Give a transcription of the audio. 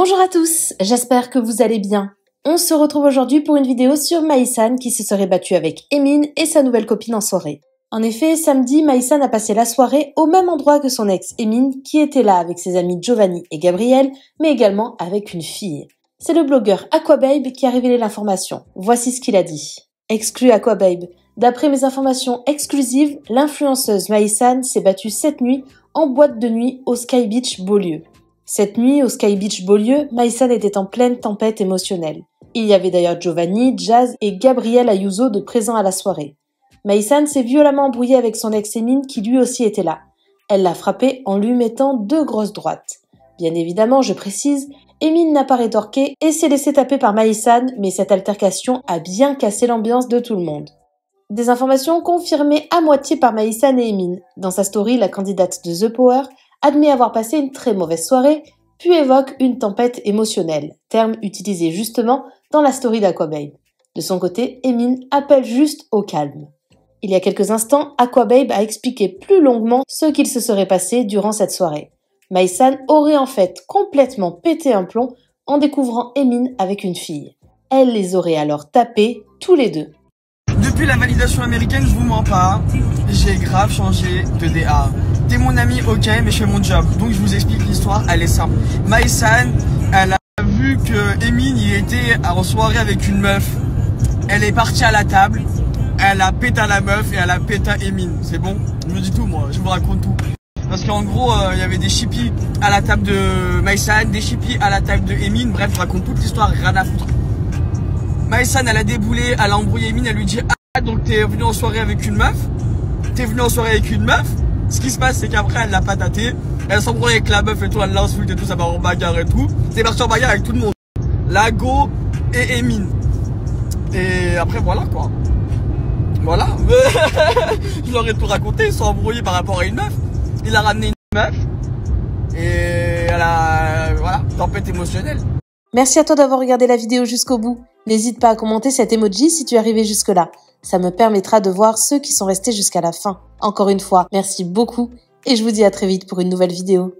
Bonjour à tous, j'espère que vous allez bien. On se retrouve aujourd'hui pour une vidéo sur Maïsan qui se serait battue avec Emin et sa nouvelle copine en soirée. En effet, samedi, Maïsan a passé la soirée au même endroit que son ex Emin qui était là avec ses amis Giovanni et Gabriel, mais également avec une fille. C'est le blogueur Aquababe qui a révélé l'information. Voici ce qu'il a dit. Exclu Aquababe. D'après mes informations exclusives, l'influenceuse Maïsan s'est battue cette nuit en boîte de nuit au Sky Beach Beaulieu. Cette nuit, au Sky Beach Beaulieu, Maïsan était en pleine tempête émotionnelle. Il y avait d'ailleurs Giovanni, Jazz et Gabriel Ayuso de présents à la soirée. Maïsan s'est violemment embrouillée avec son ex Emin qui lui aussi était là. Elle l'a frappé en lui mettant 2 grosses droites. Bien évidemment, je précise, Emin n'a pas rétorqué et s'est laissé taper par Maïsan, mais cette altercation a bien cassé l'ambiance de tout le monde. Des informations confirmées à moitié par Maïsan et Emin. Dans sa story, la candidate de The Power admet avoir passé une très mauvaise soirée, puis évoque une tempête émotionnelle, terme utilisé justement dans la story d'Aquababe. De son côté, Emin appelle juste au calme. Il y a quelques instants, Aquababe a expliqué plus longuement ce qu'il se serait passé durant cette soirée. Maïsan aurait en fait complètement pété un plomb en découvrant Emin avec une fille. Elle les aurait alors tapés tous les deux. Depuis la validation américaine, je vous mens pas, j'ai grave changé de DA. T'es mon ami, ok, mais je fais mon job. Donc je vous explique l'histoire, elle est simple. Maïsan, elle a vu que Emin, il était en soirée avec une meuf. Elle est partie à la table, elle a pété à la meuf et elle a pété à Emin. C'est bon? Je me dis tout, moi, je vous raconte tout. Parce qu'en gros, il y avait des chippies à la table de Maïsan, des chippies à la table de Emin. Bref, je raconte toute l'histoire, rien à foutre. Maïsan, elle a déboulé, elle a embrouillé Emin, elle lui dit « Ah, donc t'es venu en soirée avec une meuf? T'es venu en soirée avec une meuf ?» Ce qui se passe, c'est qu'après, elle l'a pataté. Elle s'embrouille avec la meuf et tout, elle l'insulte et tout, ça va en bagarre et tout. C'est parti en bagarre avec tout le monde. Lago et Emin. Et après, voilà quoi. Voilà. Je leur ai tout raconté, ils sont embrouillés par rapport à une meuf. Il a ramené une meuf. Et elle a, voilà, tempête émotionnelle. Merci à toi d'avoir regardé la vidéo jusqu'au bout. N'hésite pas à commenter cet emoji si tu es arrivé jusque-là. Ça me permettra de voir ceux qui sont restés jusqu'à la fin. Encore une fois, merci beaucoup et je vous dis à très vite pour une nouvelle vidéo.